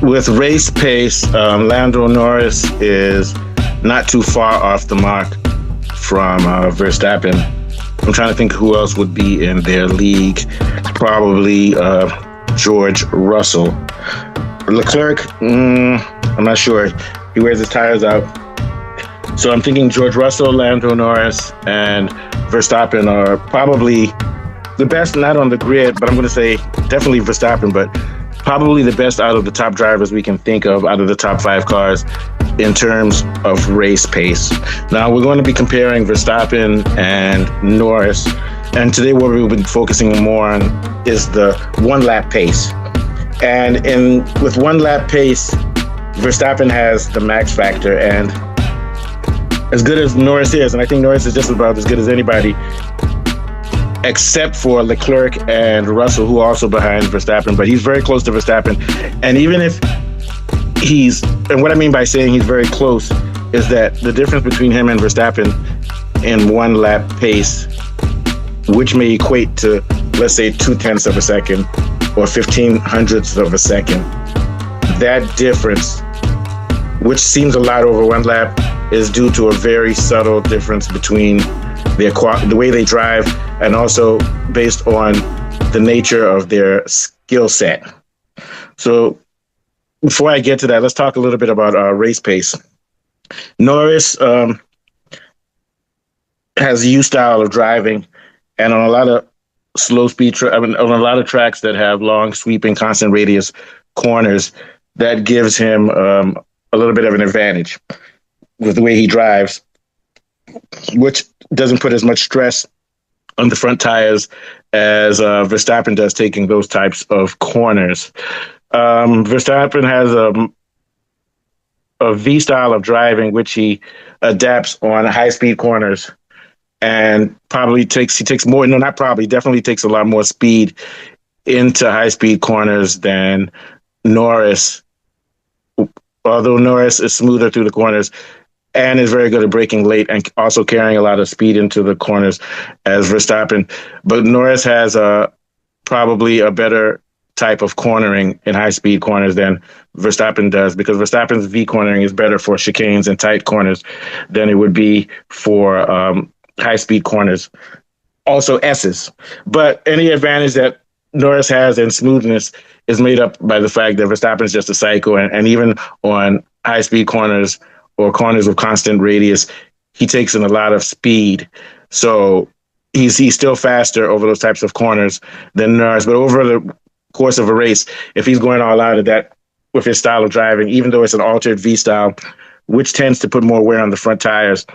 with race pace, Lando Norris is not too far off the mark from Verstappen. I'm trying to think who else would be in their league. Probably George Russell. Leclerc, I'm not sure. He wears his tires out. So I'm thinking George Russell, Lando Norris, and Verstappen are probably the best, not on the grid, but I'm going to say definitely Verstappen, but probably the best out of the top drivers we can think of, out of the top 5 cars in terms of race pace. Now, we're going to be comparing Verstappen and Norris, and today what we'll be focusing more on is the one-lap pace. And with one-lap pace, Verstappen has the max factor, and as good as Norris is, and I think Norris is just about as good as anybody, except for Leclerc and Russell, who are also behind Verstappen, but he's very close to Verstappen. And even if and what I mean by saying he's very close is that the difference between him and Verstappen in one lap pace, which may equate to, let's say, 0.2 of a second or 0.15 of a second, that difference, which seems a lot over one lap, is due to a very subtle difference between the way they drive, and also based on the nature of their skill set. So before I get to that, let's talk a little bit about race pace. Norris has a U style of driving, and on a lot of slow speed, on a lot of tracks that have long sweeping constant radius corners, that gives him a little bit of an advantage with the way he drives, which doesn't put as much stress on the front tires as Verstappen does taking those types of corners. Verstappen has a V style of driving, which he adapts on high-speed corners, and definitely takes a lot more speed into high-speed corners than Norris, although Norris is smoother through the corners and is very good at braking late and also carrying a lot of speed into the corners as Verstappen. But Norris has probably a better type of cornering in high-speed corners than Verstappen does, because Verstappen's V cornering is better for chicanes and tight corners than it would be for high-speed corners. Also S's. But any advantage that Norris has in smoothness is made up by the fact that Verstappen is just a psycho, and even on high-speed corners or corners with constant radius, he takes in a lot of speed. So he's still faster over those types of corners than Norris. But over the course of a race, if he's going all out of that with his style of driving, even though it's an altered V style, which tends to put more wear on the front tires,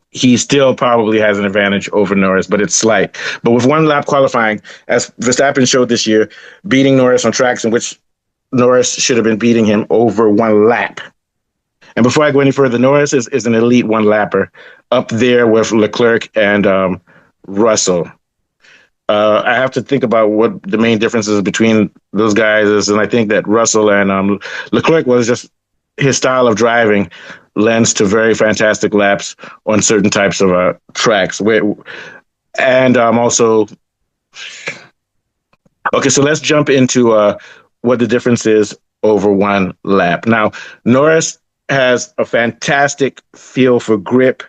he still probably has an advantage over Norris, but it's slight. But with one lap qualifying, as Verstappen showed this year, beating Norris on tracks in which Norris should have been beating him over one lap. And before I go any further, Norris is an elite one-lapper, up there with Leclerc and Russell. I have to think about what the main differences between those guys is, and I think that Russell and Leclerc was just his style of driving lends to very fantastic laps on certain types of tracks. And also, okay, so let's jump into what the difference is over one lap. Now, Norris has a fantastic feel for grip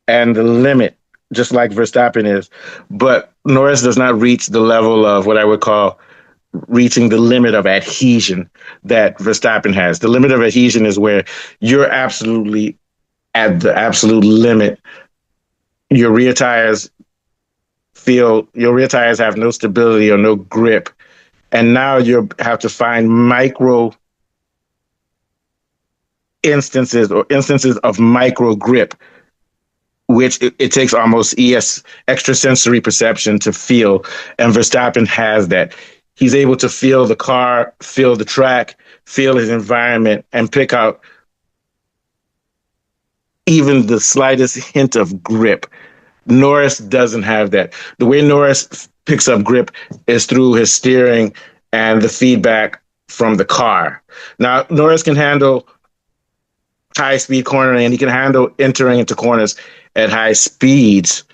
and the limit, just like Verstappen is. But Norris does not reach the level of what I would call reaching the limit of adhesion that Verstappen has. The limit of adhesion is where you're absolutely at the absolute limit. Your rear tires have no stability or no grip. And now you have to find micro instances of micro grip, which it takes almost extrasensory perception to feel. And Verstappen has that. He's able to feel the car, feel the track, feel his environment, and pick out even the slightest hint of grip. Norris doesn't have that. The way Norris picks up grip is through his steering and the feedback from the car. Now, Norris can handle high-speed cornering, and he can handle entering into corners at high speeds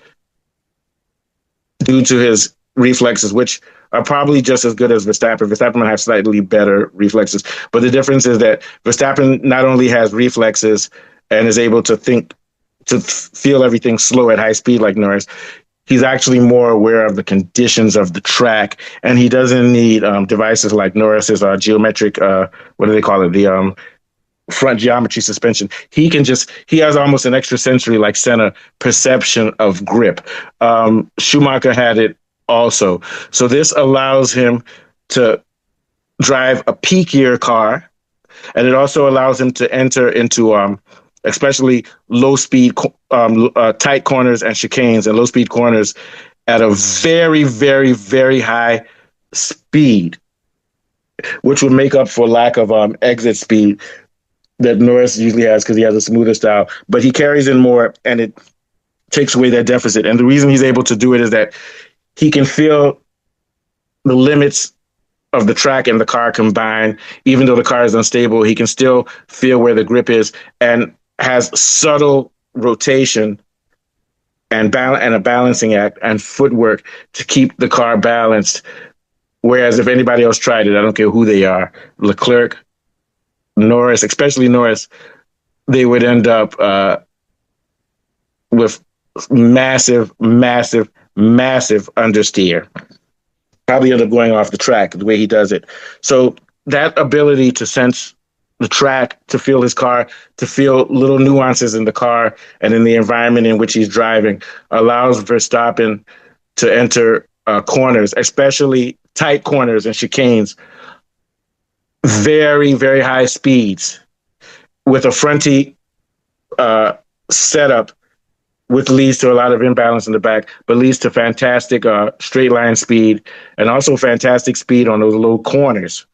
due to his reflexes, which are probably just as good as Verstappen. Verstappen might have slightly better reflexes, but the difference is that Verstappen not only has reflexes and is able to think to feel everything slow at high speed like Norris. He's actually more aware of the conditions of the track, and he doesn't need devices like Norris's geometric. What do they call it? The front geometry suspension. He has almost an extrasensory like center perception of grip. Schumacher had it also. So this allows him to drive a peakier car, and it also allows him to enter into especially low speed, tight corners and chicanes and low speed corners at a very, very, very high speed, which would make up for lack of exit speed that Norris usually has because he has a smoother style. But he carries in more, and it takes away that deficit. And the reason he's able to do it is that he can feel the limits of the track and the car combined. Even though the car is unstable, he can still feel where the grip is and has subtle rotation and a balancing act and footwork to keep the car balanced. Whereas if anybody else tried it, I don't care who they are, Leclerc, Norris, especially Norris, they would end up with massive, massive, massive understeer. Probably end up going off the track the way he does it. So that ability to sense the track, to feel his car, to feel little nuances in the car and in the environment in which he's driving allows Verstappen to enter corners, especially tight corners and chicanes, very, very high speeds with a fronty setup, which leads to a lot of imbalance in the back, but leads to fantastic straight line speed and also fantastic speed on those low corners,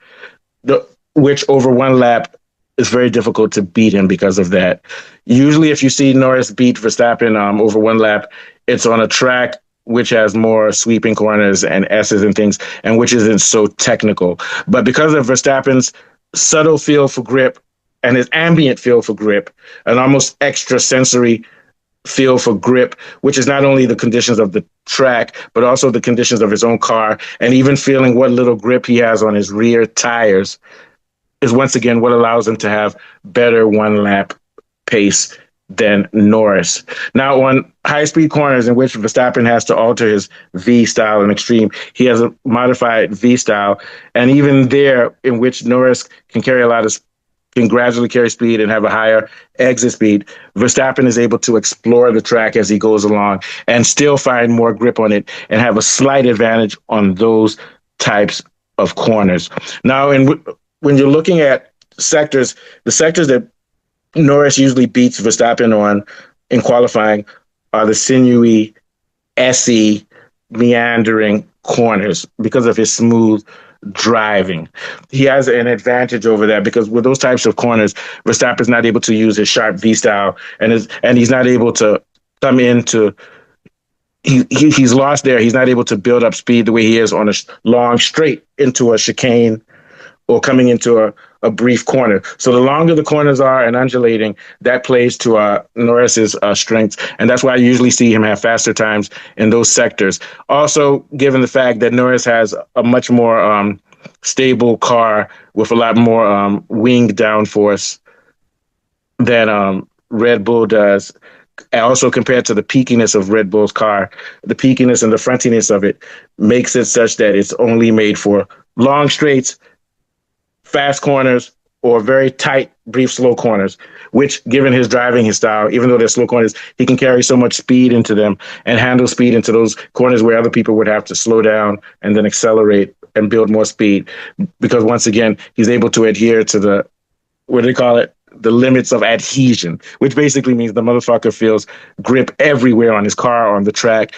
which over one lap is very difficult to beat him because of that. Usually if you see Norris beat Verstappen over one lap, it's on a track which has more sweeping corners and S's and things, and which isn't so technical. But because of Verstappen's subtle feel for grip and his ambient feel for grip, an almost extra sensory feel for grip, which is not only the conditions of the track, but also the conditions of his own car, and even feeling what little grip he has on his rear tires, is once again what allows him to have better one-lap pace than Norris. Now, on high-speed corners in which Verstappen has to alter his V-style and extreme, he has a modified V-style, and even there, in which Norris can gradually carry speed and have a higher exit speed, Verstappen is able to explore the track as he goes along and still find more grip on it and have a slight advantage on those types of corners. Now, when you're looking at sectors, the sectors that Norris usually beats Verstappen on in qualifying are the sinewy, essy, meandering corners because of his smooth driving. He has an advantage over that because with those types of corners, Verstappen's not able to use his sharp V style and he's not able to come into he's lost there. He's not able to build up speed the way he is on a long straight into a chicane or coming into a brief corner. So the longer the corners are and undulating, that plays to Norris's strengths. And that's why I usually see him have faster times in those sectors. Also, given the fact that Norris has a much more stable car with a lot more wing downforce than Red Bull does. And also compared to the peakiness of Red Bull's car, the peakiness and the frontiness of it makes it such that it's only made for long straights, fast corners, or very tight, brief, slow corners, which, given his driving, his style, even though they're slow corners, he can carry so much speed into them and handle speed into those corners where other people would have to slow down and then accelerate and build more speed. Because once again, he's able to adhere to the, what do they call it? The limits of adhesion, which basically means the motherfucker feels grip everywhere on his car, on the track,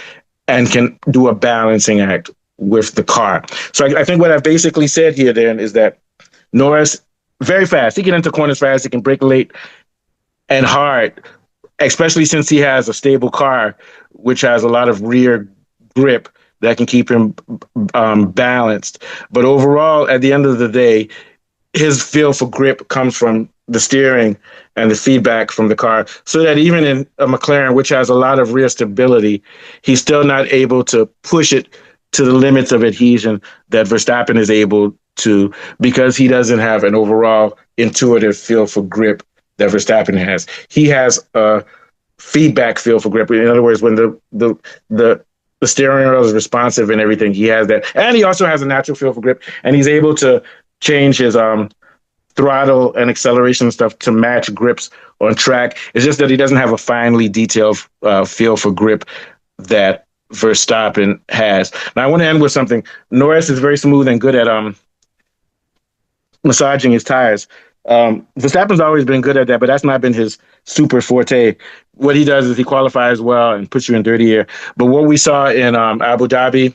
and can do a balancing act with the car. So I think what I've basically said here then is that Norris, very fast. He can enter corners fast. He can brake late and hard, especially since he has a stable car, which has a lot of rear grip that can keep him balanced. But overall, at the end of the day, his feel for grip comes from the steering and the feedback from the car, so that even in a McLaren, which has a lot of rear stability, he's still not able to push it to the limits of adhesion that Verstappen is able to, because he doesn't have an overall intuitive feel for grip that Verstappen has. He has a feedback feel for grip. In other words, when the steering wheel is responsive and everything, he has that. And he also has a natural feel for grip, and he's able to change his throttle and acceleration stuff to match grips on track. It's just that he doesn't have a finely detailed feel for grip that Verstappen has. Now, I want to end with something. Norris is very smooth and good at massaging his tires. Verstappen's always been good at that, but that's not been his super forte. What he does is he qualifies well and puts you in dirty air. But what we saw in Abu Dhabi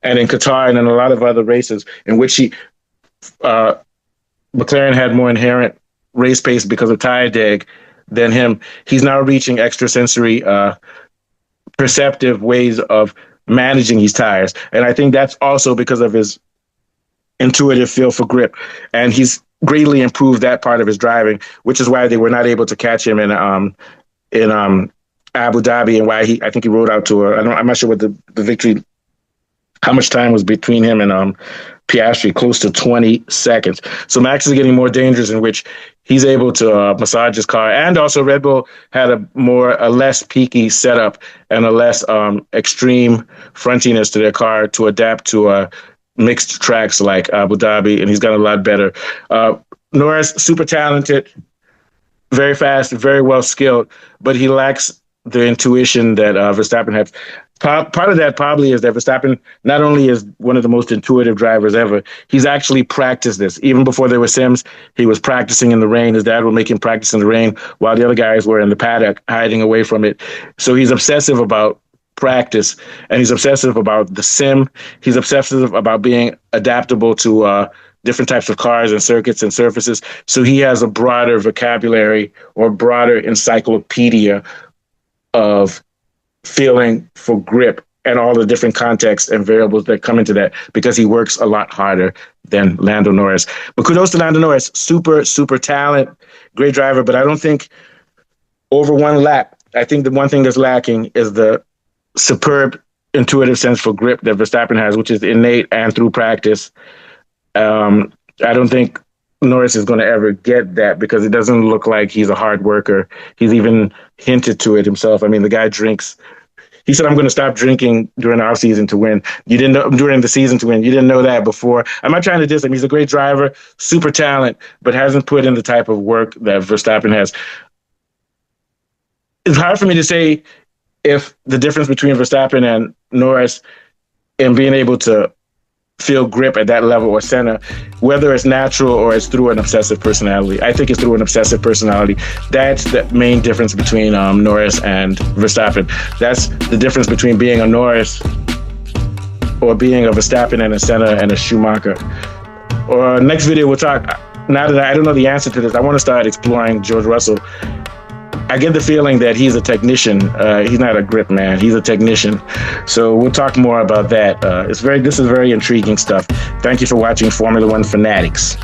and in Qatar and in a lot of other races in which McLaren had more inherent race pace because of tire deg than him, he's now reaching extrasensory perceptive ways of managing these tires. And I think that's also because of his intuitive feel for grip. And he's greatly improved that part of his driving, which is why they were not able to catch him in Abu Dhabi, and why I think he rode out to I'm not sure what the victory, how much time was between him and Piastri, close to 20 seconds. So Max is getting more dangerous, in which he's able to massage his car. And also Red Bull had a less peaky setup and a less extreme frontiness to their car to adapt to mixed tracks like Abu Dhabi, and he's gotten a lot better. Norris, super talented, very fast, very well skilled, but he lacks the intuition that Verstappen has. Part of that probably is that Verstappen not only is one of the most intuitive drivers ever, he's actually practiced this. Even before there were sims, he was practicing in the rain. His dad would make him practice in the rain while the other guys were in the paddock hiding away from it. So he's obsessive about practice, and he's obsessive about the sim. He's obsessive about being adaptable to different types of cars and circuits and surfaces. So he has a broader vocabulary or broader encyclopedia of feeling for grip and all the different contexts and variables that come into that, because he works a lot harder than Lando Norris. But kudos to Lando Norris. Super, super talent, great driver. But I don't think over one lap, I think the one thing that's lacking is the superb intuitive sense for grip that Verstappen has, which is innate and through practice. I don't think Norris is going to ever get that, because it doesn't look like he's a hard worker. He's even hinted to it himself. I mean, the guy drinks. He said, I'm going to stop drinking during the off season to win. You didn't know during the season to win. You didn't know that before. I'm not trying to diss him. He's a great driver, super talent, but hasn't put in the type of work that Verstappen has. It's hard for me to say if the difference between Verstappen and Norris in being able to feel grip at that level or center, whether it's natural or it's through an obsessive personality. I think it's through an obsessive personality. That's the main difference between Norris and Verstappen. That's the difference between being a Norris or being a Verstappen and a Senna and a Schumacher. Or next video we'll talk, now that I don't know the answer to this, I want to start exploring George Russell. I get the feeling that he's a technician. He's not a grip man. He's a technician. So we'll talk more about that. This is very intriguing stuff. Thank you for watching Formula One Fanatics.